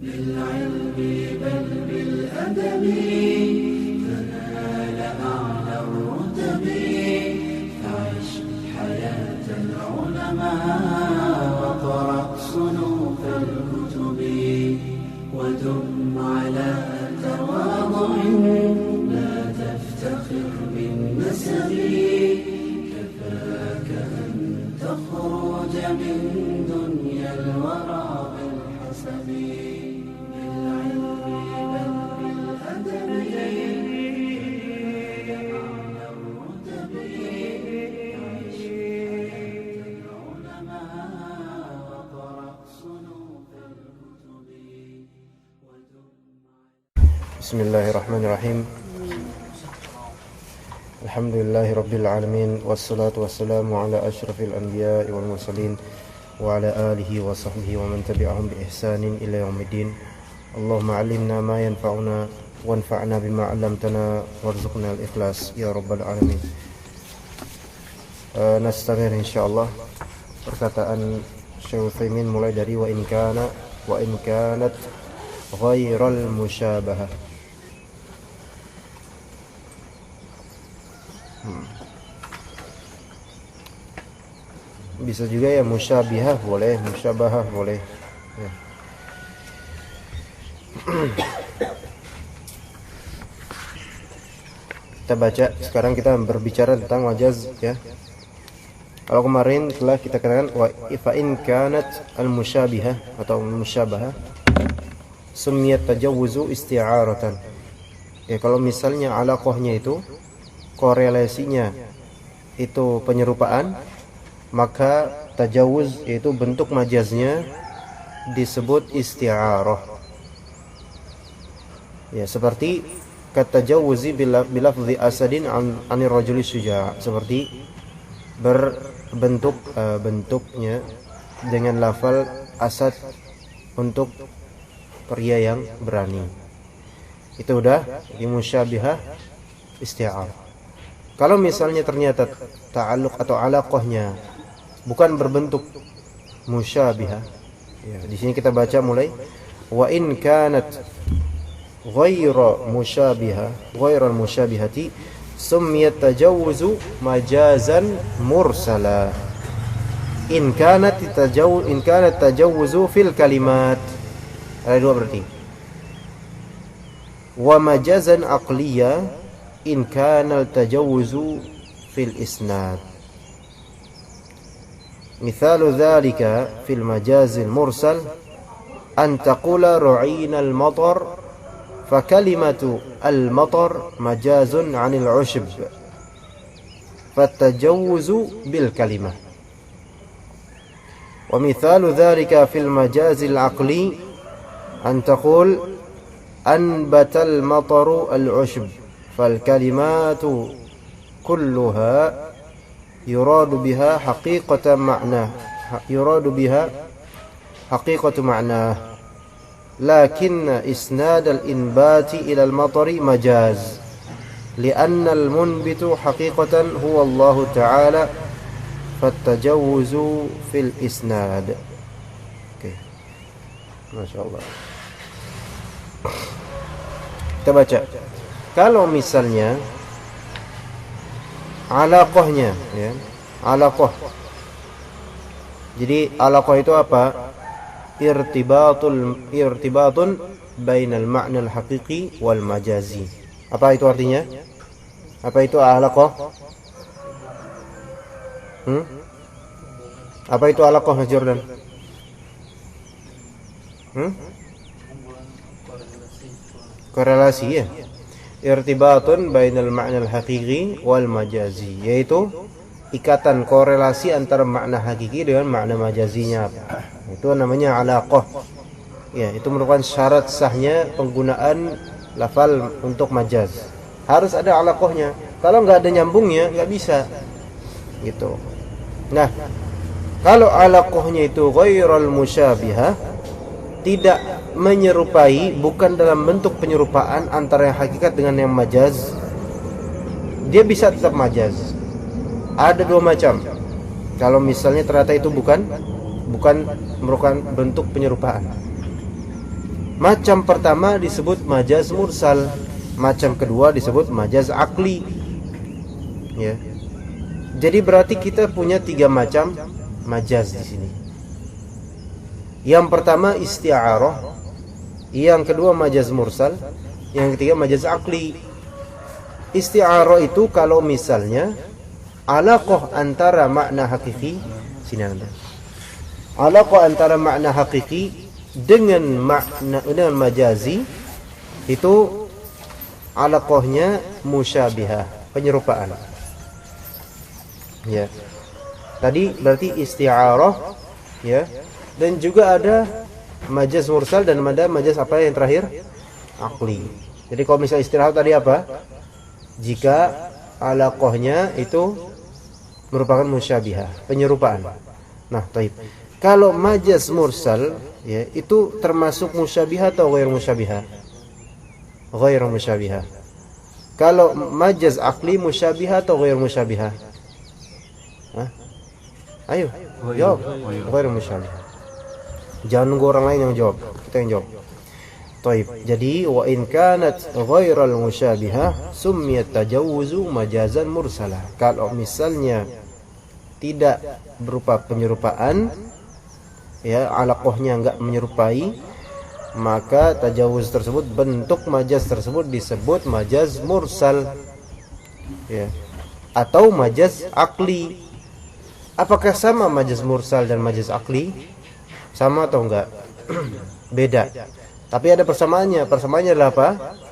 بالعلم بل بالأدب تنال أعلى الرتب فعش حياة العلماء وقرأ صنوف الكتب ودم على تواضع لا تفتخر بالنسب كفاك أن تخرج من دنيا الورى بالحسب بالعلم بل بالأدب أعلى الرتب عيش حياة العلماء وقرأ صنوف الكتب بسم الله الرحمن الرحيم. Alhamdulillahi rabbil alamin wassalatu wassalamu ala asyrafil anbiya'i wal mursalin wa ala alihi wa sahbihi wa man tabi'ahum bi ihsanin ila yaumiddin. Allahumma 'allimna ma yanfa'una wanfa'na bima 'allamtana warzuqna al-ikhlas ya rabbal alamin. Nastamir insyaallah perkataan Syekh Utsaimin mulai dari wa in kanat ghairal musyabahah. Bisa juga ya musyabihah boleh, musyabahah boleh ya. Kita baca, sekarang kita berbicara tentang majaz ya. Kalau kemarin telah kita katakan wa fa in kanat al musyabihah atau musyabahah sumiyat tajawuzu isti'aratan. Ya kalau misalnya alaqahnya itu korelasinya itu penyerupaan, maka tajawuz yaitu bentuk majaznya disebut isti'arah. Ya seperti katajawuzi bilafzi asadin anir rajuli syuja', seperti bentuknya dengan lafal asad untuk pria yang berani. Itu udah di musyabihah isti'arah. Kalau misalnya ternyata ta'alluq atau alaqahnya bukan berbentuk musyabihah, ya, di sini kita baca mulai wa in kanat ghairal musyabihati summiyat tajawuzu majazan mursala in kanat tajawuzu fil kalimat. Ada dua berarti. Wa majazan aqliya in kana al-tajawuzu fil isnad. Mithalu dhalika fil majazil mursal an taqula ru'ina al-matar fa kalimatu al-matar majazun 'anil 'ushb fatajawuzu bil kalimah. Wa mithalu dhalika fil majazil 'aqli an taqul anbatal mataru al-'ushb fal kalimatu kulluha yuradu biha haqiqatan ma'na haqiqatu ma'na lakinna isnad al-inbati ila al-matari majaz li'anna al-munbitu haqiqatan huwa Allah ta'ala fattajawuzu fil isnad. Oke. Masyaallah. Kita baca. Kalau misalnya alaqahnya ya, alaqah. Jadi alaqah itu apa? Irtibatun bainal ma'na al-haqiqi wal majazi. Apa itu artinya? Apa itu alaqah? Apa itu alaqah, Mas Jordan? Korelasi ya. Irtibatun bainal ma'na al-haqiqi wal majazi, yaitu ikatan korelasi antara makna hakiki dengan makna majazinya. Itu namanya alaqah. Ya, itu merupakan syarat sahnya penggunaan lafal untuk majaz. Harus ada alaqahnya. Kalau enggak ada nyambungnya enggak bisa. Gitu. Nah, kalau alaqahnya itu ghairal musyabihah, tidak menyerupai, bukan dalam bentuk penyerupaan antara yang hakikat dengan yang majaz, dia bisa tetap majaz. Ada dua macam. Kalau misalnya ternyata itu bukan merupakan bentuk penyerupaan. Macam pertama disebut majaz mursal, macam kedua disebut majaz akli. Ya. Jadi berarti kita punya 3 macam majaz di sini. Yang pertama isti'arah, yang kedua majaz mursal, yang ketiga majaz akli. Isti'arah itu kalau misalnya alaqah antara makna hakiki, sini Anda. Alaqah antara makna hakiki dengan majazi, itu alaqahnya musyabihah, penyerupaan. Ya. Tadi berarti isti'arah, ya. Dan juga ada majaz mursal dan ada majaz apa yang terakhir? Akli. Jadi kalau misalnya isti'arah tadi apa? Jika alaqahnya itu merupakan musyabihah, penyerupaan. Nah, taib. Kalau majaz mursal, ya, itu termasuk musyabihah atau ghair musyabihah? Ghair musyabihah. Kalau majaz akli musyabihah atau ghair musyabihah? Hah? Ayo, jawab. Ghair musyabihah. Jangan nunggu orang lain yang jawab, kita yang jawab. Taib. Jadi wa in kanat ghairal musyabihah summiyat tajawuzu majazan mursalah. Kalau misalnya tidak berupa penyerupaan, ya, alaqahnya enggak menyerupai, maka tajawuz tersebut, bentuk majaz tersebut disebut majaz mursal, ya, atau majaz akli. Apakah sama majaz mursal dan majaz akli? Sama atau enggak? Beda. Tapi ada persamaannya. Persamaannya adalah apa?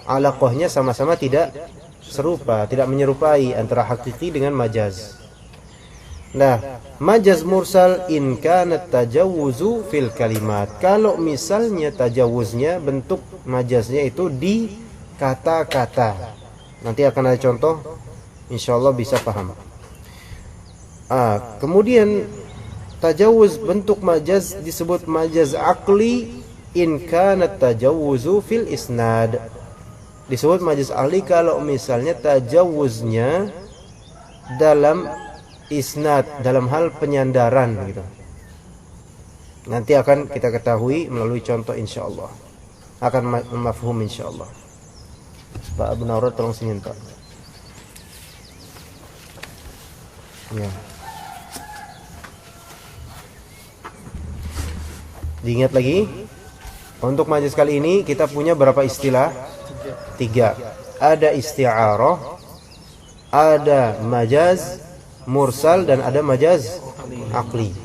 Alaqahnya sama-sama tidak serupa, tidak menyerupai antara hakiki dengan majaz. Nah, majaz mursal in kanat tajawuzu fil kalimat. Kalau misalnya tajawuznya, bentuk majaznya itu di kata-kata. Nanti akan ada contoh, insyaallah bisa paham. Kemudian tajawuz bentuk majaz disebut majaz akli in kanat tajawuzu fil isnad. Disebut majaz akli kalau misalnya tajawuznya dalam isnad, dalam hal penyandaran gitu. Nanti akan kita ketahui melalui contoh insyaallah. Akan mafhum insyaallah. Pak Abu Nawrad tolong senyum Pak. Ya. Diingat lagi, untuk majaz kali ini kita punya berapa istilah? 3. Ada isti'arah, ada majaz mursal, dan ada majaz akli.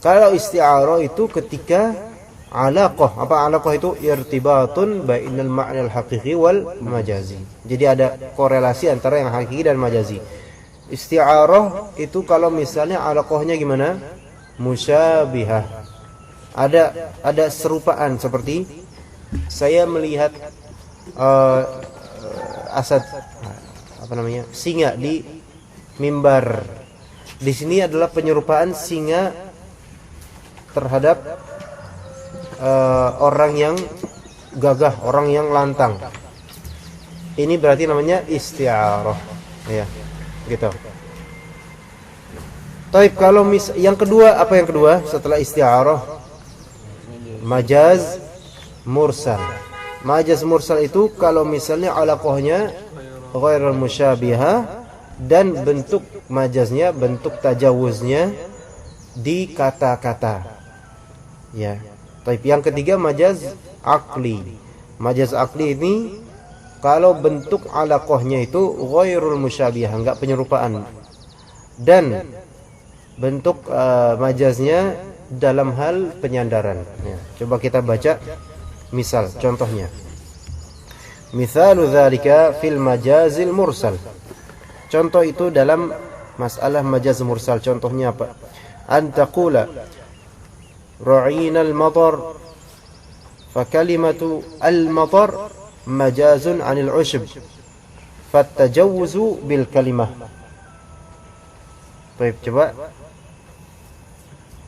Kalau isti'arah itu ketika alaqah. Apa alaqah itu? Irtibatun bainal ma'nal haqiqi wal majazi. Jadi ada korelasi antara yang hakiki dan majazi. Isti'arah itu kalau misalnya alaqahnya gimana? Musyabihah. Ada serupaan, seperti saya melihat asad, apa namanya, singa di mimbar. Di sini adalah penyerupaan singa terhadap orang yang gagah, orang yang lantang. Ini berarti namanya isti'arah, ya, gitu. Taib, kalau yang kedua, apa yang kedua setelah isti'arah? Majaz mursal. Majaz mursal itu kalau misalnya alaqahnya ghairul musyabihah dan bentuk majaznya, bentuk tajawuznya di kata-kata. Ya. Taib, yang ketiga majaz akli. Majaz akli ini kalau bentuk alaqahnya itu ghairul musyabihah, enggak penyerupaan. Dan bentuk majaznya dalam hal penyandaran. Ya, coba kita baca misal contohnya. Misalu dzalika fil majazil mursal. Contoh itu dalam masalah majaz mursal. Contohnya apa? Antaqula ra'ina al-matar fa kalimatu al-matar majazun 'anil 'ushb fatajawuzu bil kalimah. Baik, coba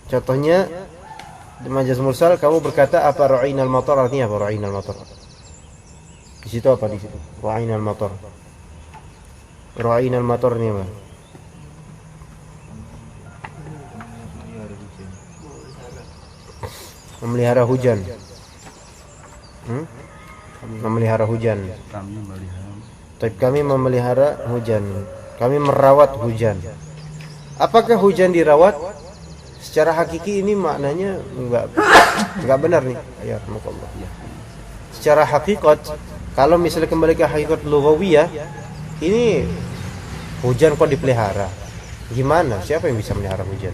contohnya di majaz mursal, kamu berkata apa? Ra'inal matar, artinya apa ra'inal matar? Di situ apa di situ? Ra'inal matar. Ra'inal matar ini apa? Memelihara hujan. Memelihara hujan. Kami melihat Tapi kami memelihara hujan. Kami merawat hujan. Apakah hujan dirawat? Secara hakiki ini maknanya enggak benar nih. Ya, Allah. Secara hakikat, kalau misalnya kembali ke hakikat lughawiyah, ini hujan kok dipelihara. Gimana? Siapa yang bisa melihara hujan?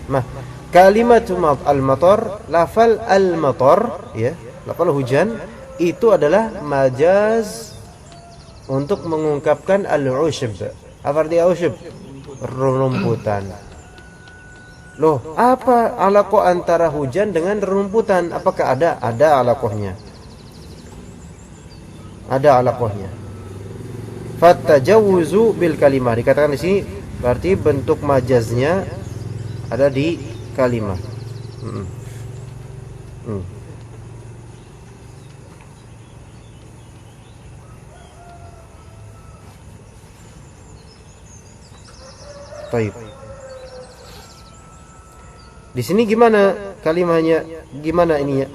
Nah, kalimat al-matar, lafal al-matar, ya, lafal hujan itu adalah majaz untuk mengungkapkan al-ushb. Apa arti ushb? Rumputan. Loh, apa alaqah antara hujan dengan rumputan? Apakah ada? Ada alaqahnya. Ada alaqahnya. Fatajawuzu bil kalimah. Dikatakan di sini berarti bentuk majaznya ada di kalimah. Baik. Di sini gimana kalimahnya? Gimana ininya?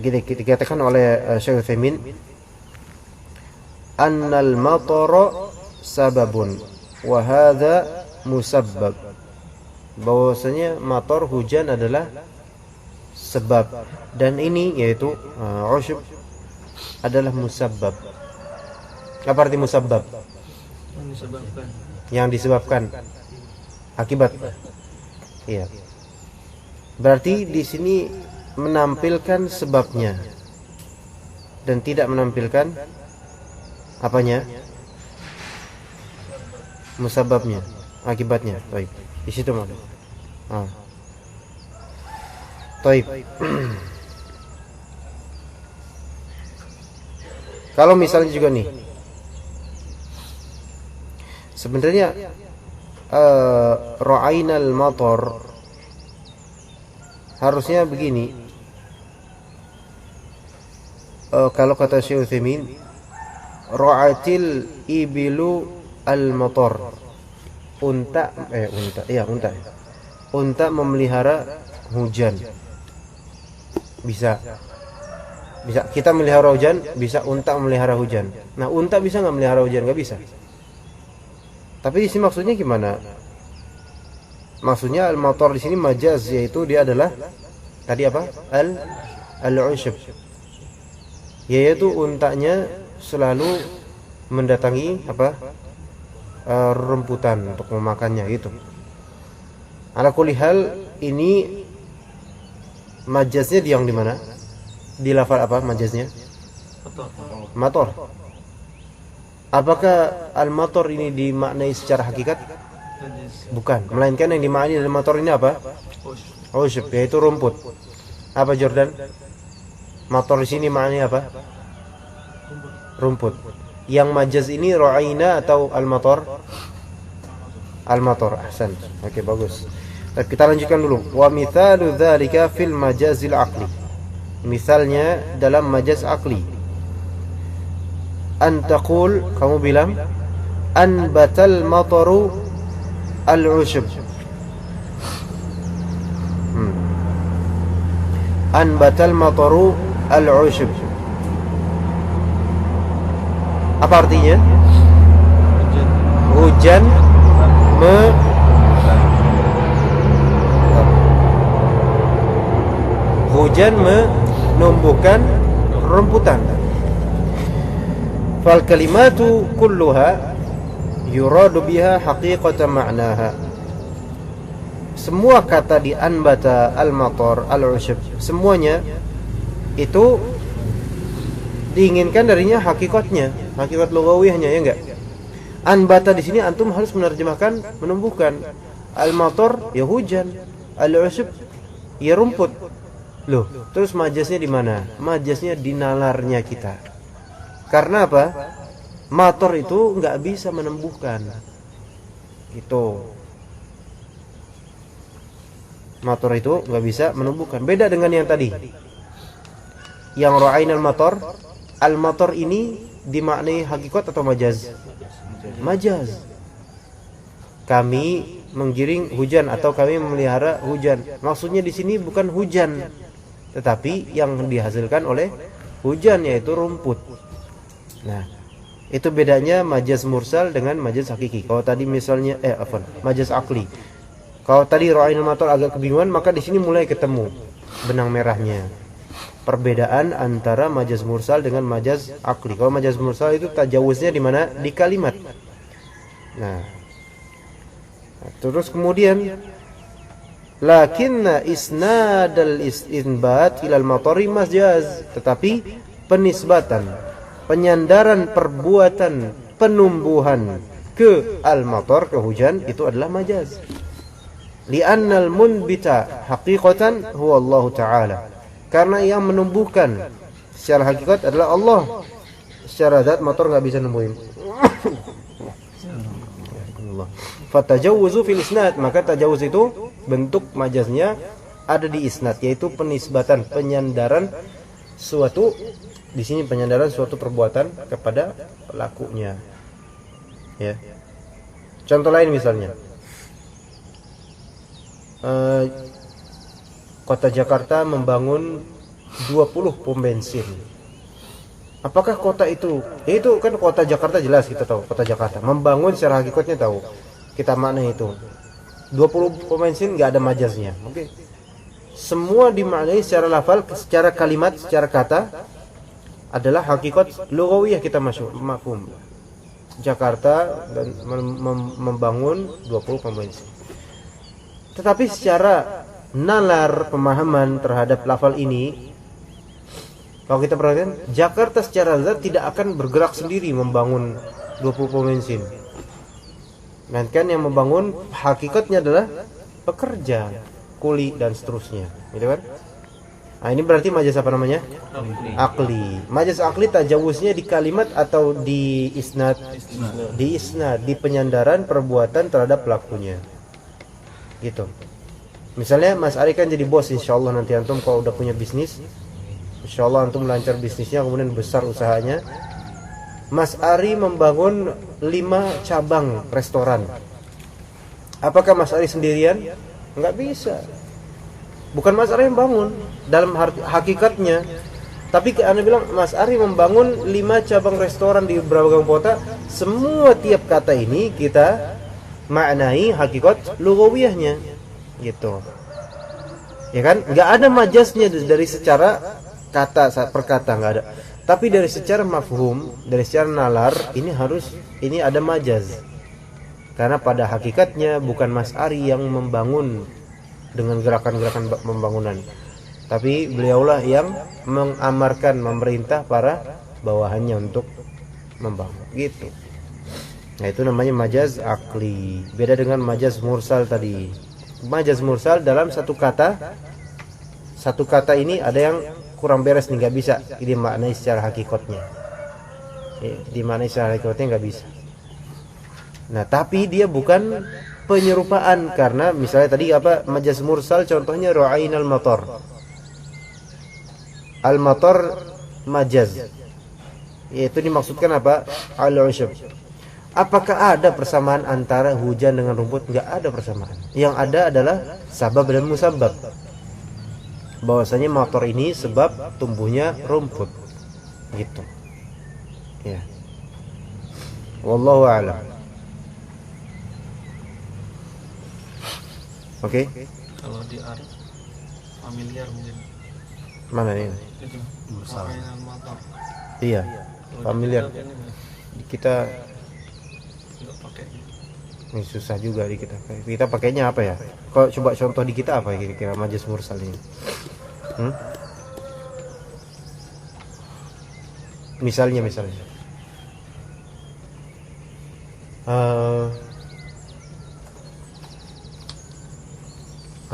Dikatakan oleh Syekh Utsaimin, annal matara sababun wa hadza musabbab. Bahwasanya matar hujan adalah sebab dan ini yaitu usyub adalah musabbab. Apa arti musabbab? Yang disebabkan. Akibat. Iya. Berarti di sini menampilkan sebabnya dan tidak menampilkan apanya? Musababnya, akibatnya. Baik. Di situ mana? Baik. Kalau misalnya juga nih, sebenarnya ra'ainal matar harusnya begini. Kalau kata Syekh Utsaimin, ra'atil ibilu al-matar. Unta memelihara hujan. Bisa kita melihara hujan, bisa unta memelihara hujan. Nah, unta bisa nggak melihara hujan? Nggak bisa. Tapi di sini maksudnya gimana? Maksudnya al-matar di sini majaz, yaitu dia adalah tadi apa? Al-ushb. Yaitu untanya selalu mendatangi apa? Rumputan untuk memakannya gitu. Ala kulli hal ini majaznya di yang di mana? Di lafal apa majaznya? Matar. Apakah al-matar ini dimaknai secara hakikat? Bukan, melainkan yang dimaknai dari matar ini apa? Ushb, yaitu rumput. Apa Jordan? Matar di sini maknanya apa? Rumput. Yang majaz ini ra'aina atau al-matar? Al-matar, ahsan. Oke, bagus. Tapi kita lanjutkan dulu. Wa mithalu dzalika fil majazil aqli. Misalnya dalam majaz aqli. Antaqul, kamu bilang anbatal mataru al-ushb. Anbatal mataru al-ushb. Apa artinya? Hujan menumbuhkan rumputan. Fal kalimatu kulluha yuradu biha haqiqatan ma'naha. Semua kata di anbata, al-matar, al-ushb, semuanya itu diinginkan darinya hakikatnya, hakikat lughawiyahnya, ya enggak? Anbata di sini antum harus menerjemahkan menumbuhkan. Al-matar ya hujan, al-ushb ya rumput. Loh, terus majaznya di mana? Majaznya di nalarnya kita. Karena apa? Matar itu enggak bisa menumbuhkan. Itu. Matar itu enggak bisa menumbuhkan. Beda dengan yang tadi. Yang ra'ainal matar, al-matar ini dimaknai hakikat atau majaz? Majaz. Kami menggiring hujan atau kami memelihara hujan. Maksudnya di sini bukan hujan, tetapi yang dihasilkan oleh hujan, yaitu rumput. Nah, itu bedanya majaz mursal dengan majaz hakiki. Kalau tadi misalnya majaz akli. Kalau tadi ra'ainal matar agak kebingungan, maka di sini mulai ketemu benang merahnya. Perbedaan antara majaz mursal dengan majaz akli. Kalau majaz mursal itu tajawuznya di mana? Di kalimat. Nah, terus kemudian lakinna isnadal istinbat ilal matari majaz, tetapi penisbatan, penyandaran perbuatan penumbuhan ke al-matar, ke hujan, itu adalah majaz. Li'annal munbita haqiqatan huwa Allah Ta'ala, karena yang menumbuhkan secara hakikat adalah Allah. Secara zat matar nggak bisa numbuhin. Fatajawuzu fil isnad, maka tajawuz itu bentuk majaznya ada di isnad, yaitu penisbatan, penyandaran suatu, di sini penyandaran suatu perbuatan kepada pelakunya. Ya. Contoh lain misalnya, Kota Jakarta membangun 20 pom bensin. Apakah kota itu kan kota Jakarta, jelas kita tahu kota Jakarta. Membangun secara hakikatnya tahu. Kita makna itu 20 pom bensin nggak ada majaznya. Oke. Semua dimaknai secara lafal, secara kalimat, secara kata adalah hakikat lughawiyah kita mafhum. Jakarta dan membangun 20 pom bensin. Tetapi secara nalar pemahaman terhadap lafal ini, kalau kita perhatikan, Jakarta secara zat tidak akan bergerak sendiri membangun 20 pom bensin. Melainkan yang membangun hakikatnya adalah pekerja, kuli dan seterusnya, gitu kan? Nah, ini berarti majaz apa namanya? Akli. Majaz akli tajawuznya di kalimat atau di isnad? Di isnad, di penyandaran perbuatan terhadap pelakunya. Gitu. Misalnya Mas Ari kan jadi bos, insyaallah nanti antum kalau udah punya bisnis, insyaallah antum lancar bisnisnya, kemudian besar usahanya. Mas Ari membangun 5 cabang restoran. Apakah Mas Ari sendirian? Enggak bisa. Bukan Mas Ari yang bangun dalam hakikatnya. Tapi Anda bilang Mas Ari membangun 5 cabang restoran di berbagai kota. Semua tiap kata ini kita maknai hakikat lughawiyahnya. Gitu. Ya kan? Enggak ada majaznya dari secara kata per kata, enggak ada. Tapi dari secara mafhum, dari secara nalar, ini ada majaz. Karena pada hakikatnya bukan Mas Ari yang membangun dengan gerakan-gerakan pembangunan, tapi beliaulah yang mengamarkan, memerintah para bawahannya untuk membangun. Gitu. Nah, itu namanya majaz akli. Beda dengan majaz mursal tadi. Majaz mursal dalam satu kata ini ada yang kurang beres nih, nggak bisa dimaknai secara hakikatnya. Dimaknai secara hakikatnya nggak bisa. Nah, tapi dia bukan penyerupaan, karena misalnya tadi majaz mursal contohnya ra'ainal matar. Al matar majaz. Yaitu dimaksudkan apa? Al-usyub. Apakah ada persamaan antara hujan dengan rumput? Nggak ada persamaan. Yang ada adalah sabab dan musabbab. Bahwasanya motor ini sebab tumbuhnya rumput, gitu. Ya. Wallahu a'lam. Oke. Kalau di arif familiar mungkin. Mana ini? Itu Mursal. motor. Iya, familiar. Kita Enggak pakai. ini susah juga di kita. Kita pakainya apa ya? Kalau coba contoh di kita apa ya kira-kira majaz mursal ini? Misalnya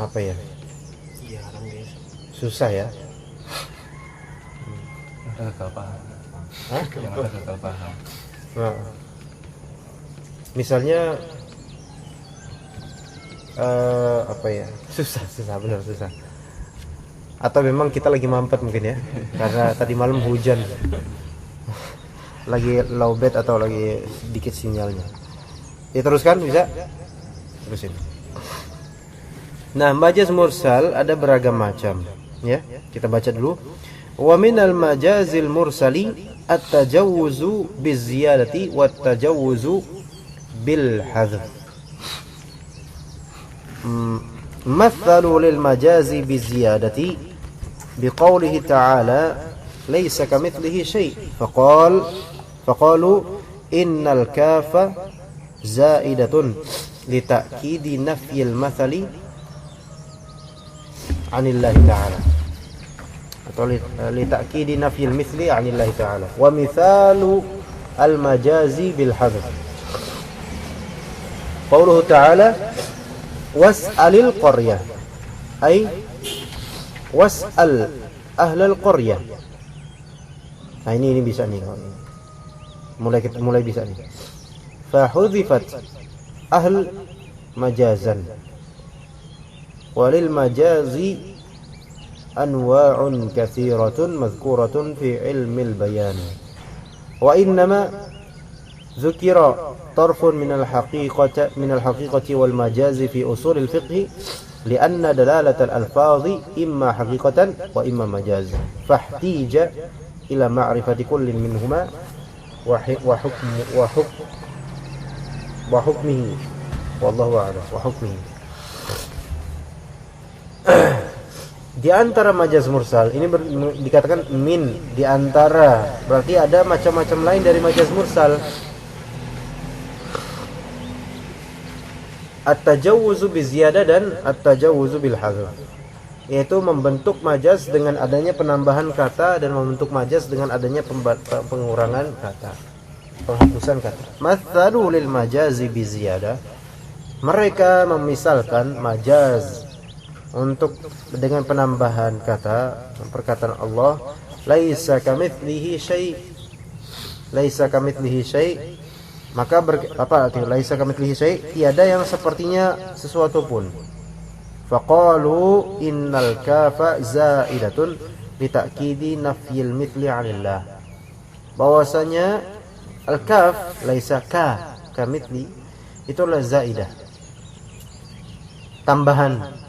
apa ya? Iya, orang biasa. Susah ya. Ada gagal paham. Hah? Yang ada gagal paham. Nah, misalnya apa ya? Susah benar susah. Atau memang kita lagi mampet mungkin ya, karena tadi malam hujan, lagi low bed atau lagi sedikit sinyalnya. Ya teruskan, bisa? Terusin. Nah, majaz mursal ada beragam macam. Ya, kita baca dulu. Wa minal majazil mursali at-tajawuzu biziyadati wat-tajawuzu bil hadzf. Mathalu lil majazi biziyadati biqaulihi ta'ala laysa kamithlihi syai' faqalu innal kafa zaidatun lita'kidi nafyil mathali 'anillahi ta'ala atau lita'kidi nafyil mithli 'anillahi ta'ala wa mithalu al majazi bil hadf qauluhu ta'ala was'alil qaryah ay was'al ahlal qaryah. Nah ini bisa nih, mulai bisa nih. Fahudhifat ahl majazan walil majazi anwa'un katsiratun madhkuratun fi ilmil bayan wa innama dzukira tarfun minal haqiqati wal majazi fi usulil fiqh lianna dalalatal alfazi imma haqiqatan wa imma majaz fahtija ila ma'rifati kullin minhuma wa hukmihi wallahu a'lam wa hukmihi. Di antara majaz mursal ini dikatakan min di antara, berarti ada macam-macam lain dari majaz mursal. At-tajawuzu biziyadah dan at-tajawuzu bil hadzf, yaitu membentuk majaz dengan adanya penambahan kata dan membentuk majaz dengan adanya pengurangan kata, penghapusan kata. Mathalu lil majazi biziyadah, mereka memisalkan majaz untuk dengan penambahan kata, perkataan Allah laisa kamitslihi syai', laisa kamitslihi syai', maka apa artinya laisa kamitslihi syai', tiada yang sepertinya sesuatu pun. Faqalu innal kafa zaidatun lita'kidi nafyil mithli 'anillah, bahwasanya al-kaf laisa ka kamitsli itulah zaidah, tambahan.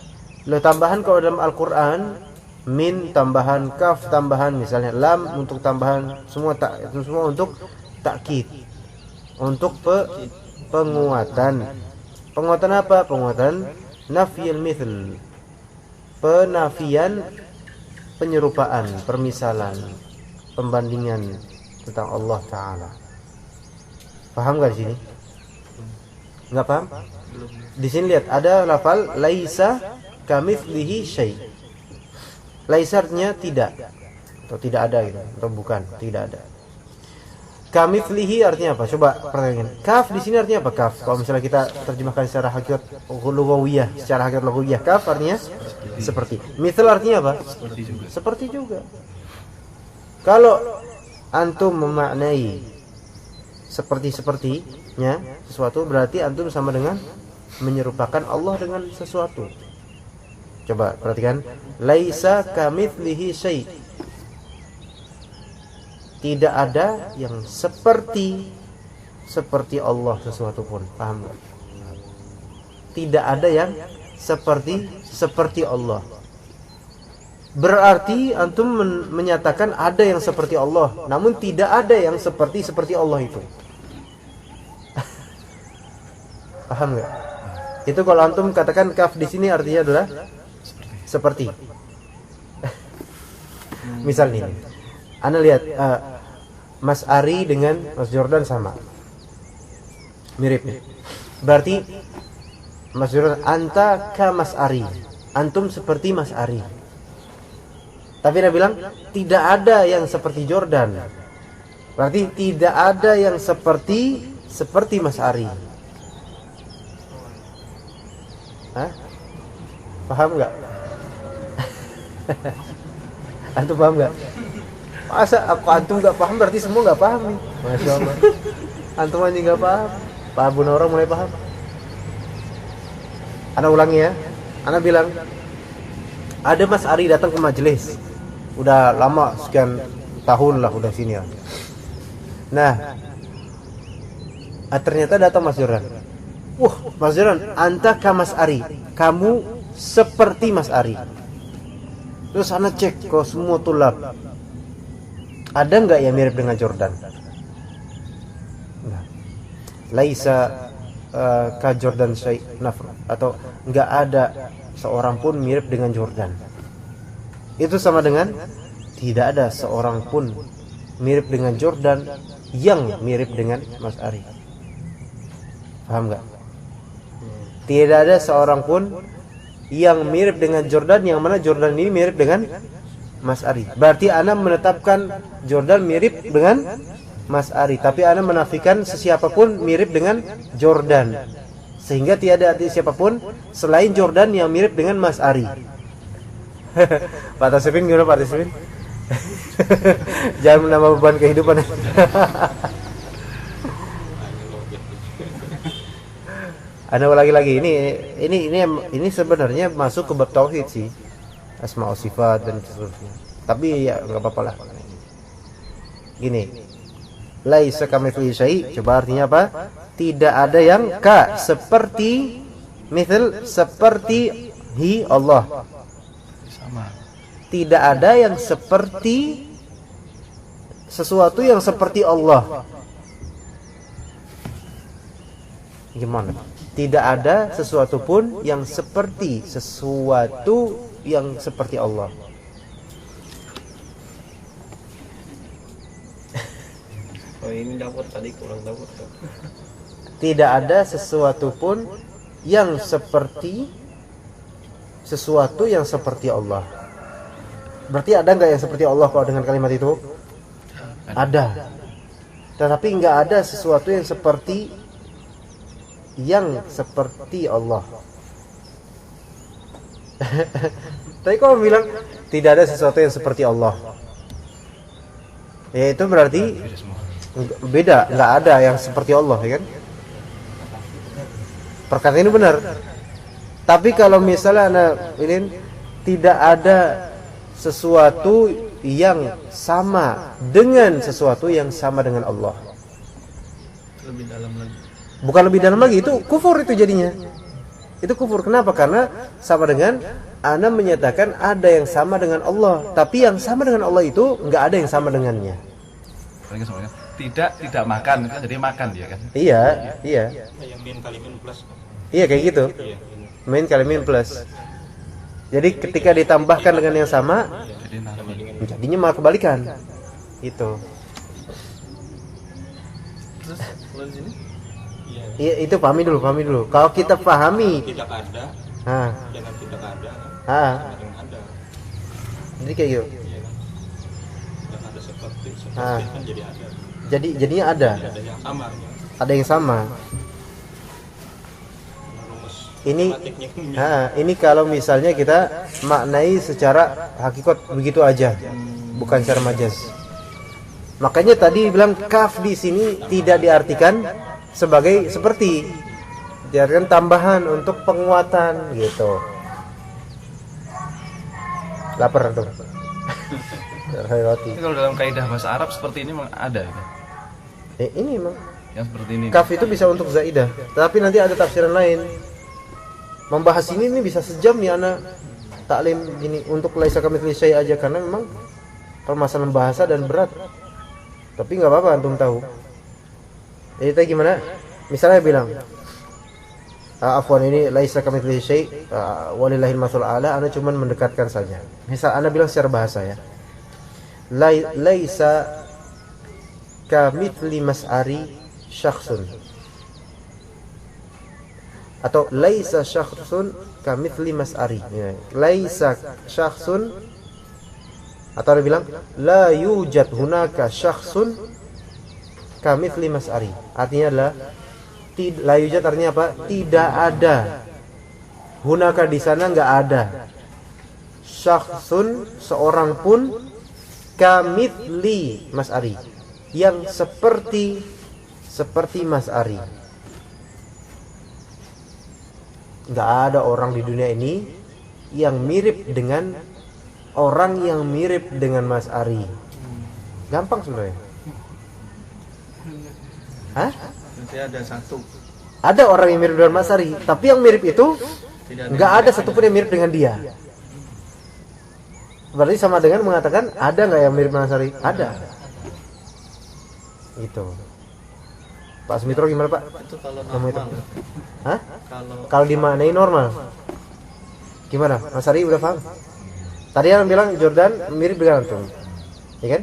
Tambahan kalau dalam Al-Qur'an min tambahan, kaf tambahan, misalnya lam untuk tambahan, semua itu semua untuk takkid, untuk penguatan. Penguatan apa? Penguatan nafyil mithl, penafian, penyerupaan, permisalan, pembandingan tentang Allah Ta'ala. Paham gak di sini? Nggak paham? Di sini lihat ada lafal laisa kamitslihi syai'. Laisa artinya tidak atau tidak ada gitu, atau bukan, tidak ada. Kamitslihi artinya apa? Coba perhatikan. Kaf di sini artinya apa? Kaf. Kalau misalnya kita terjemahkan secara hakikat lughawiyah, secara hakikat lughawiyah, kaf artinya seperti. Mithal artinya apa? Seperti juga. Kalau antum memaknai sepertinya sesuatu, berarti antum sama dengan menyerupakan Allah dengan sesuatu. Coba perhatikan. Laisa kamitslihi syai'. Tidak ada yang seperti Allah sesuatu pun. Paham enggak? Tidak ada yang seperti Allah. Berarti antum menyatakan ada yang seperti Allah, namun tidak ada yang seperti Allah itu. Paham enggak? Itu kalau antum katakan kaf di sini artinya adalah seperti. Misal nih, Anda lihat Mas Ari dengan Mas Jordan sama, mirip nih. Berarti Mas Jordan, anta ka Mas Ari, antum seperti Mas Ari. Tapi dia bilang tidak ada yang seperti Jordan. Berarti tidak ada yang seperti Mas Ari. Hah? Paham nggak? Antum paham nggak? Masa aku antum nggak paham berarti semua nggak paham nih. Masya Allah. Antum aja nggak paham, Pak Abu Nora mulai paham. Ana ulangi ya. Ana bilang ada Mas Ari datang ke majelis. Udah lama, sekian tahun lah udah sini ya. Nah, ternyata datang Mas Joran. Mas Joran, anta ka Mas Ari, kamu seperti Mas Ari. Terus ana cek ke semua tulab, ada nggak yang mirip dengan Jordan? Nah, laisa ka Jordan syai' nafr, atau nggak ada seorang pun mirip dengan Jordan. Itu sama dengan tidak ada seorang pun mirip dengan Jordan yang mirip dengan Mas Ari. Paham nggak? Tidak ada seorang pun yang mirip dengan Jordan, yang mana Jordan ini mirip dengan Mas Ari. Berarti ana menetapkan Jordan mirip dengan Mas Ari, tapi ana menafikan sesiapapun mirip dengan Jordan, sehingga tiada ada siapapun selain Jordan yang mirip dengan Mas Ari. Pak Tasifin gimana Pak Tasifin? Jangan menambah beban kehidupan. Ana lagi-lagi ini sebenarnya masuk ke bab tauhid sih, asma wa sifat dan seterusnya. Tapi ya enggak apa-apa lah. Gini, laisa kamitslihi syai', coba artinya apa? Tidak ada yang ka seperti, misal seperti hi Allah. Sama. Tidak ada yang seperti sesuatu yang seperti Allah. Gimana? Tidak ada sesuatu pun yang seperti sesuatu yang seperti Allah. Oh ini dapat tadi kurang dapat. Tidak ada sesuatu pun yang seperti sesuatu yang seperti Allah. Berarti ada nggak yang seperti Allah kalau dengan kalimat itu? Ada. Tetapi nggak ada sesuatu yang seperti Allah. Tapi kalau bilang tidak ada sesuatu yang seperti Allah, ya itu berarti beda, nggak ada yang seperti Allah, ya kan? Perkataan ini benar. Tapi kalau misalnya ini tidak ada sesuatu yang sama dengan sesuatu yang sama dengan Allah, Lebih dalam lagi. bukan lebih dalam lagi, itu kufur itu jadinya. Itu kufur. Kenapa? Karena sama dengan ana menyatakan ada yang sama dengan Allah, tapi yang sama dengan Allah itu nggak ada yang sama dengannya. Tidak makan kan, jadi makan dia kan. Iya. Yang min kali min plus. Iya kayak gitu. Min kali min plus. Jadi ketika ditambahkan dengan yang sama, Jadi nafi. jadinya malah kebalikan. Itu. Terus kalau di sini? Iya, itu pahami dulu. Kalau kita pahami, Tidak ada dengan tidak ada dengan ada. Jadi kayak gitu. Iya kan? Dan ada seperti Ah. kan jadi ada. Jadinya ada. Ada yang sama ya. Ada yang sama. Rumus Ini matematiknya. ini kalau misalnya kita maknai secara hakikat begitu aja, bukan secara majaz. Makanya tadi bilang kaf di sini tidak diartikan sebagai seperti, diartikan tambahan untuk penguatan gitu. Lapar tuh. Roti. Tapi kalau dalam kaidah bahasa Arab seperti ini memang ada kan? Ini emang Yang seperti ini. kaf itu bisa untuk zaidah, tapi nanti ada tafsiran lain. Membahas ini bisa sejam nih anak taklim gini untuk laisa kamitslihi syai' aja, karena memang permasalahan bahasa dan berat. Tapi nggak apa-apa antum tahu. Jadi tadi gimana? Misalnya bilang, afwan ini laisa kamitslihi syai', walillahil matsalul a'la, ana cuma mendekatkan saja. Misal ana bilang secara bahasa ya. Laisa kamitsli mas'ari syakhsun, atau laisa syakhsun kamitsli mas'ari. Ya. Laisa syakhsun, atau ada bilang la yujad hunaka syakhsun kamitsli mas'ari. Artinya adalah la yujad artinya apa? Tidak ada. Hunaka di sana enggak ada. Syakhsun seorang pun kamitsli mas'ari, yang seperti Mas Ari. Nggak ada orang di dunia ini yang mirip dengan orang yang mirip dengan Mas Ari. Gampang sebenarnya. Hah? Nanti ada satu. Ada orang yang mirip dengan Mas Ari, tapi yang mirip itu Tidak ada nggak ada satupun yang mirip dengan dia. Berarti sama dengan mengatakan ada nggak yang mirip dengan Mas Ari? Ada. Gitu. Pak Sumitro gimana Pak? Itu kalau Kamu itu? normal. Hah? Kalau Dimaknai normal. Gimana? Mas Ari udah paham? Tadi yang bilang Jordan mirip dengan antum. Ya kan?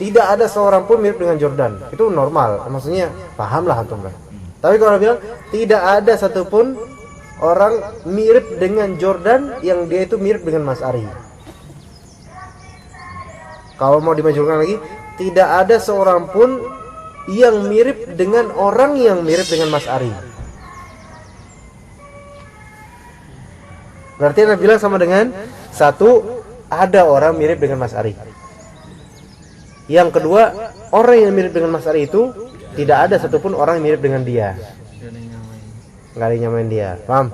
Tidak ada seorang pun mirip dengan Jordan. Itu normal. Maksudnya pahamlah antum lah. Tapi kalau bilang tidak ada satupun orang mirip dengan Jordan yang dia itu mirip dengan Mas Ari. Kalau mau dimajukan lagi, tidak ada seorang pun yang mirip dengan orang yang mirip dengan Mas Ari. Berarti Anda bilang sama dengan satu, ada orang mirip dengan Mas Ari. Yang kedua, orang yang mirip dengan Mas Ari itu tidak ada satupun orang yang mirip dengan dia. Nggak ada yang nyamain dia. Paham?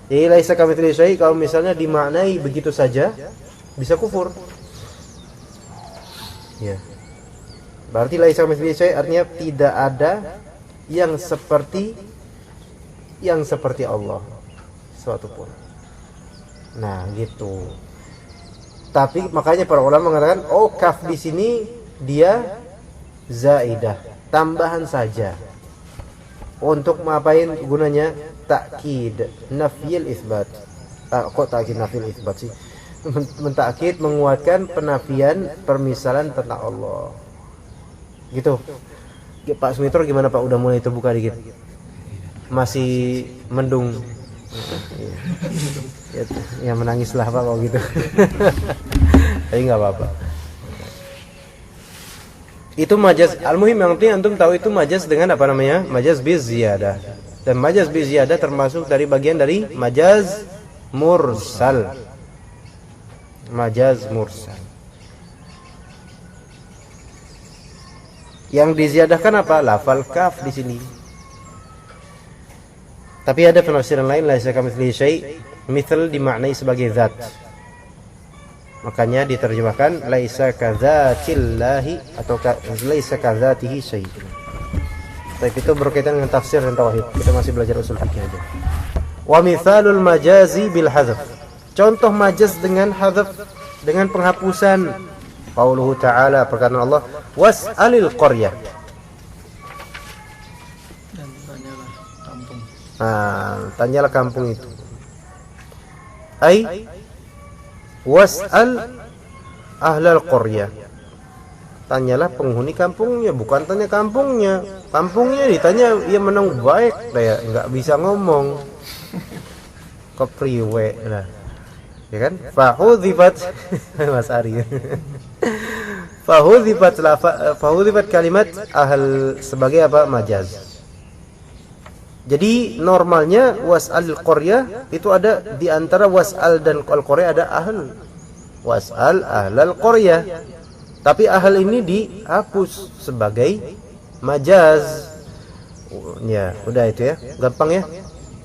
Jadi laisa kamitslihi syai' kalau misalnya dimaknai begitu saja bisa kufur. Ya. Berarti laisa kamitslihi syai' artinya tidak ada yang seperti Allah suatu pun. Nah, gitu. Tapi makanya para ulama mengatakan, oh kaf di sini dia zaidah, tambahan saja. Untuk ngapain gunanya? Takkid nafyil isbat. Kok takkid nafyil isbat sih? Mentakkid, menguatkan penafian permisalan tentang Allah. Gitu. Pak Sumitro gimana Pak? Udah mulai terbuka dikit. Masih mendung. Ya menangislah Pak kalau gitu. Tapi nggak apa-apa. Itu majaz. Al-muhim yang penting antum tahu itu majaz dengan apa namanya? Majaz bi ziyadah. Dan majaz bi ziyadah termasuk dari bagian dari majaz mursal. Majaz mursal. Yang diziadahkan apa? Lafal kaf di sini. Tapi ada penafsiran lain, laisa kamitslihi syai', misal dimaknai sebagai zat. Makanya diterjemahkan laisa kadzatillahi atau laisa kadzatihi syai'. Tapi itu berkaitan dengan tafsir dan tauhid. Kita masih belajar usul fikih aja. Wa mithalul majazi bil hadzf. Contoh majaz dengan hadzf, dengan penghapusan. Qauluhu ta'ala, perkataan Allah, was'alil qaryah. dan tanyalah kampung. Tanyalah kampung itu. Ai was'al ahlal qaryah. Tanyalah penghuni kampungnya, bukan tanya kampungnya. Kampungnya ditanya, ya menang baik, kayak nggak bisa ngomong. Kepriwe lah. Ya kan? Fahudhibat Mas Ari. Fahudhibat kalimat ahl sebagai apa? Majaz. Jadi normalnya was'al qaryah itu ada di antara was'al dan al-qaryah ada ahl. Was'al ahlal qaryah. Tapi ahl ini dihapus sebagai majaz. Ya, udah itu ya. Gampang ya?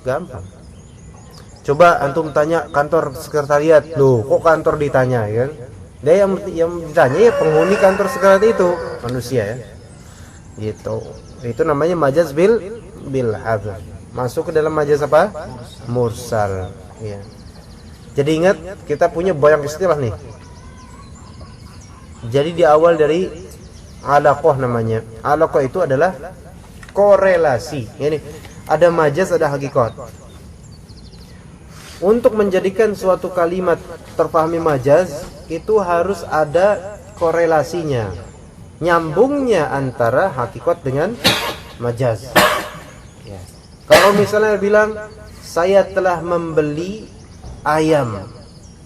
Gampang. Coba antum tanya kantor sekretariat. Loh, kok kantor ditanya ya kan? Dia yang ditanya ya penghuni kantor sekretariat itu, manusia ya. Gitu. Itu namanya majaz bil hadzf. Masuk ke dalam majaz apa? Mursal. Ya. Jadi ingat kita punya banyak istilah nih. Jadi di awal dari alaqah namanya. Alaqah itu adalah korelasi. Ini ada majaz, ada hakikat. Untuk menjadikan suatu kalimat terpahami majaz itu harus ada korelasinya, nyambungnya antara hakikat dengan majaz. Ya. Kalau misalnya bilang saya telah membeli ayam,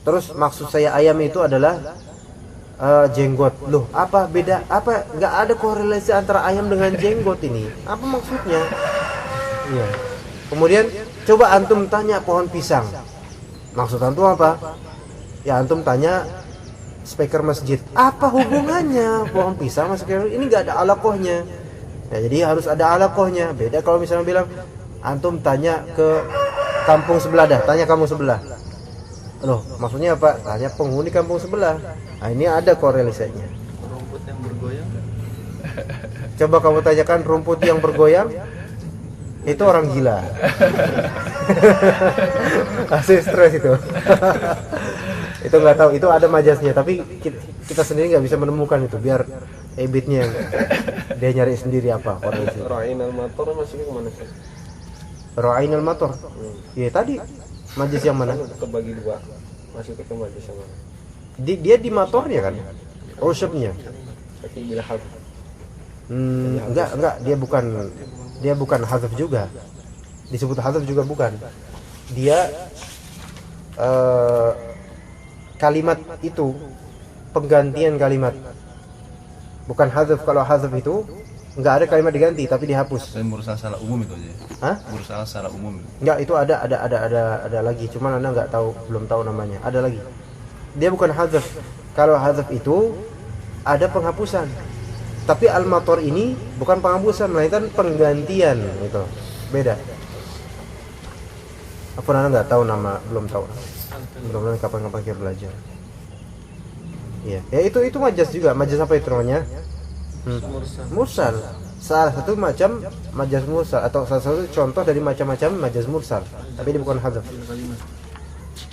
terus maksud saya ayam itu adalah jenggot. Loh, apa beda? Apa nggak ada korelasi antara ayam dengan jenggot ini? Apa maksudnya? Ya. Kemudian coba antum tanya pohon pisang. Maksud antum apa? Ya antum tanya speaker masjid. Apa hubungannya pohon pisang sama speaker? Ini nggak ada alaqahnya. Ya, jadi harus ada alaqahnya. Beda kalau misalnya bilang antum tanya ke kampung sebelah dah, tanya kampung sebelah. Loh, maksudnya apa? Tanya penghuni kampung sebelah. Nah, ini ada korelasinya. Rumput yang bergoyang. Coba kamu tanyakan rumput yang bergoyang. Itu orang gila. Asli stres itu. Itu nggak tahu, itu ada majaznya, tapi kita sendiri nggak bisa menemukan itu. Biar ebitnya yang dia nyari sendiri apa korelasi. Ra'in al-mator masuknya kemana sih? Ra'ain al-mator. Ya tadi majaz yang mana? Kebagi dua. Masuknya ke majlis yang mana? Dia di motornya kan? Usyubnya. Tapi bila hal Enggak, dia bukan hadzaf juga. Disebut hadzaf juga bukan. Dia kalimat itu penggantian kalimat. Bukan hadzaf. Kalau hadzaf itu enggak ada kalimat diganti tapi dihapus. Saya mursal salah umum itu aja. Hah? Mursal salah umum. Enggak, itu ada lagi. Cuman Anda enggak tahu, belum tahu namanya. Ada lagi. Dia bukan hadzaf. Kalau hadzaf itu ada penghapusan. Tapi al-mator ini bukan penghapusan, melainkan penggantian gitu. Beda. Apa Anda nggak tahu nama, belum tahu. Mudah-mudahan kapan-kapan kita belajar. Iya, ya itu majaz juga. Majaz apa itu namanya? Mursal. Salah satu macam majaz mursal atau salah satu contoh dari macam-macam majaz mursal. Tapi ini bukan hadzaf.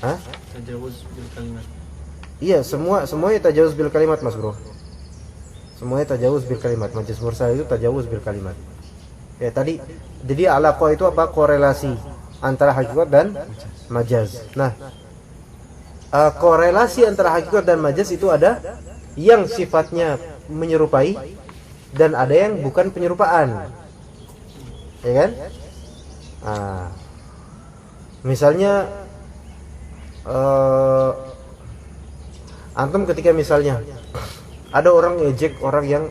Hah? Tajawuz bil kalimat. Iya, semuanya tajawuz bil kalimat, Mas Bro. Semuanya tajawuz bil kalimat. Majaz mursal itu tajawuz bil kalimat. Ya tadi, jadi alaqah itu apa? Korelasi antara hakikat dan majaz. Nah, korelasi antara hakikat dan majaz itu ada yang sifatnya menyerupai dan ada yang bukan penyerupaan. Ya kan? Misalnya antum ketika misalnya ada orang ngejek orang yang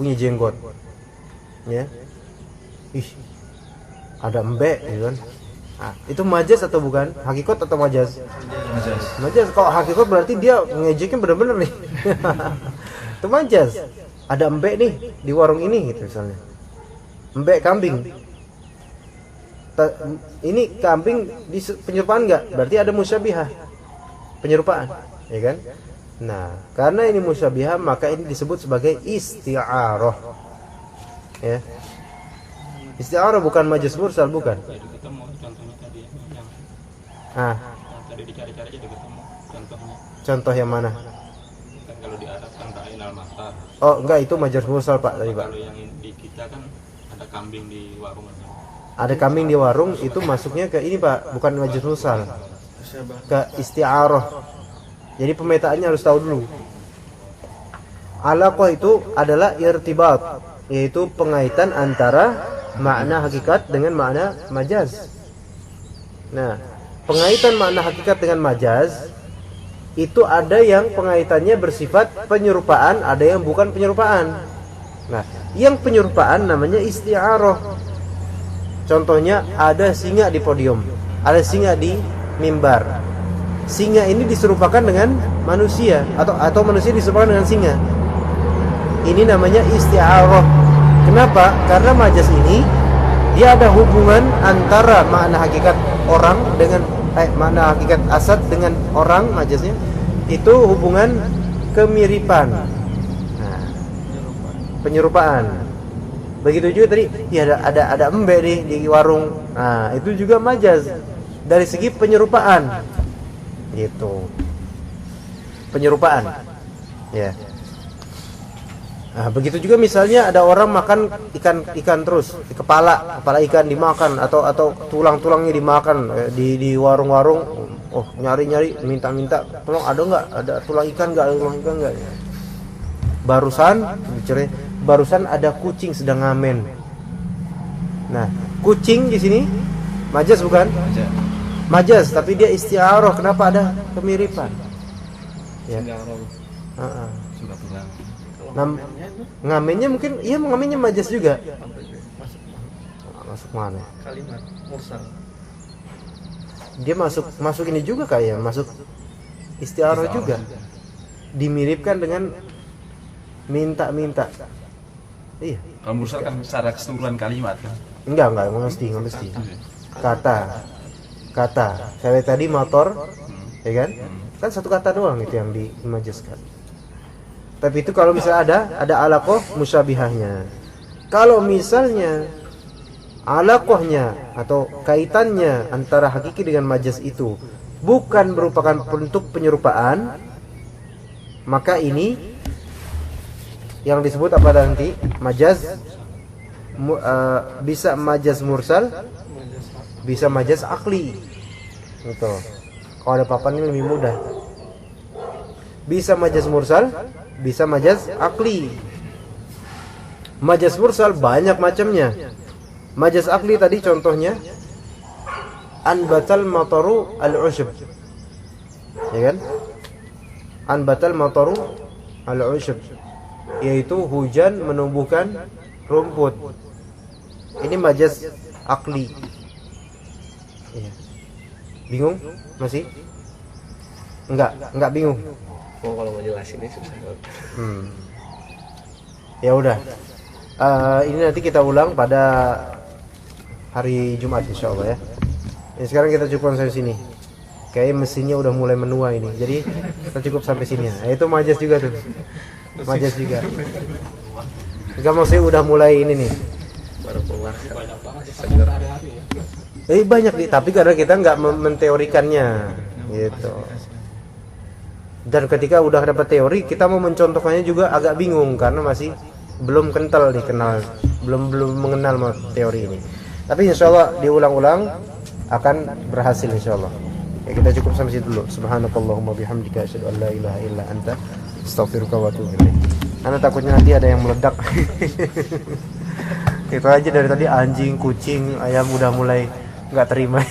punya jenggot, ya, ada embek, gitu kan? Itu majaz atau bukan? Hakikat atau majaz? Majaz. Kalau hakikat berarti dia ngejeknya benar-benar nih. Itu majaz. Ada embek nih di warung ini, gitu misalnya. Embek kambing. Ini kambing di penyerupaan enggak? Berarti ada musyabihah. Penyerupaan, ya kan? Nah, karena ini musyabihah maka ini disebut sebagai isti'arah. Ya. Isti'arah bukan majaz mursal, bukan. ketemu contohnya tadi yang tadi dicari-cari aja ketemu contohnya. Contoh yang mana? Kan kalau di Arab kan ra'in al-matar. Oh, enggak, itu majaz mursal, Pak, tadi, Pak. Kalau yang di kita kan ada kambing di warung. Ada kambing di warung, itu masuknya ke ini, Pak, bukan majaz mursal. Ke isti'arah. Jadi pemetaannya harus tahu dulu. Alaqah itu adalah irtibat, yaitu pengaitan antara makna hakikat dengan makna majaz. Nah, pengaitan makna hakikat dengan majaz itu ada yang pengaitannya bersifat penyerupaan, ada yang bukan penyerupaan. Nah, yang penyerupaan namanya isti'arah. Contohnya ada singa di podium, ada singa di mimbar. Singa ini diserupakan dengan manusia atau manusia diserupakan dengan singa. Ini namanya isti'arah. Kenapa? Karena majaz ini dia ada hubungan antara makna hakikat orang dengan makna hakikat asad dengan orang, majaznya itu hubungan kemiripan. Nah, penyerupaan. Begitu juga tadi, ya ada embek di warung. Nah, itu juga majaz dari segi penyerupaan. Gitu. Penyerupaan. Ya. Nah, begitu juga misalnya ada orang makan ikan terus, kepala ikan dimakan atau tulang-tulangnya dimakan di warung-warung. Oh, nyari minta tolong ada tulang ikan enggak? Barusan ada kucing sedang ngamen. Nah, kucing di sini majaz bukan? Majaz, tapi dia isti'arah. Kenapa ada kemiripan? Ya. Suka tulang. Ngamennya mungkin, iya, ngamennya majaz juga. Masuk mana? Kalimat mursal. Dia masuk ini juga kayak masuk isti'arah juga. Dimiripkan dengan minta. Iya. Kalau mursal kan secara keseluruhan kalimat kan. Enggak mesti. Kata. Saya tadi motor, ya kan? Kan satu kata doang itu yang dimajazkan. Tapi itu kalau misalnya ada alaqah musyabihahnya. Kalau misalnya alaqahnya atau kaitannya antara hakiki dengan majaz itu bukan merupakan bentuk penyerupaan, maka ini yang disebut apa nanti? Majaz. Bisa majaz mursal, bisa majaz akli. Gitu. Kalau ada papan ini lebih mudah. Bisa majaz mursal, bisa majaz akli. Majaz mursal banyak macamnya. Majaz akli tadi contohnya anbatal mataru al-ushb. Ya kan? Anbatal mataru al-ushb, yaitu hujan menumbuhkan rumput. Ini majaz akli. Ya. Bingung? Masih? Enggak bingung. Oh, kalau mau jelasin ini susah banget. Ya udah. Ini nanti kita ulang pada hari Jumat insyaallah ya. Ini sekarang kita cukupkan sampai sini. Kayaknya mesinnya udah mulai menua ini. Jadi kita cukup sampai sini ya. Itu majaz juga tuh. Majaz juga. Enggak, maksudnya udah mulai ini nih. Baru keluar. Banyak banget sebenarnya hari-hari ya. Banyak tapi karena kita nggak menteorikannya gitu. Dan ketika udah dapat teori, kita mau mencontohkannya juga agak bingung karena masih belum kental dikenal, belum mengenal teori ini. Tapi insyaallah diulang-ulang akan berhasil insyaallah. Ya, kita cukup sampai situ dulu. Subhanakallahumma bihamdika asyhadu an la ilaha illa anta astaghfiruka wa atubu ilaik. Karena takutnya nanti ada yang meledak. Itu aja dari tadi, anjing, kucing, ayam udah mulai nggak terima.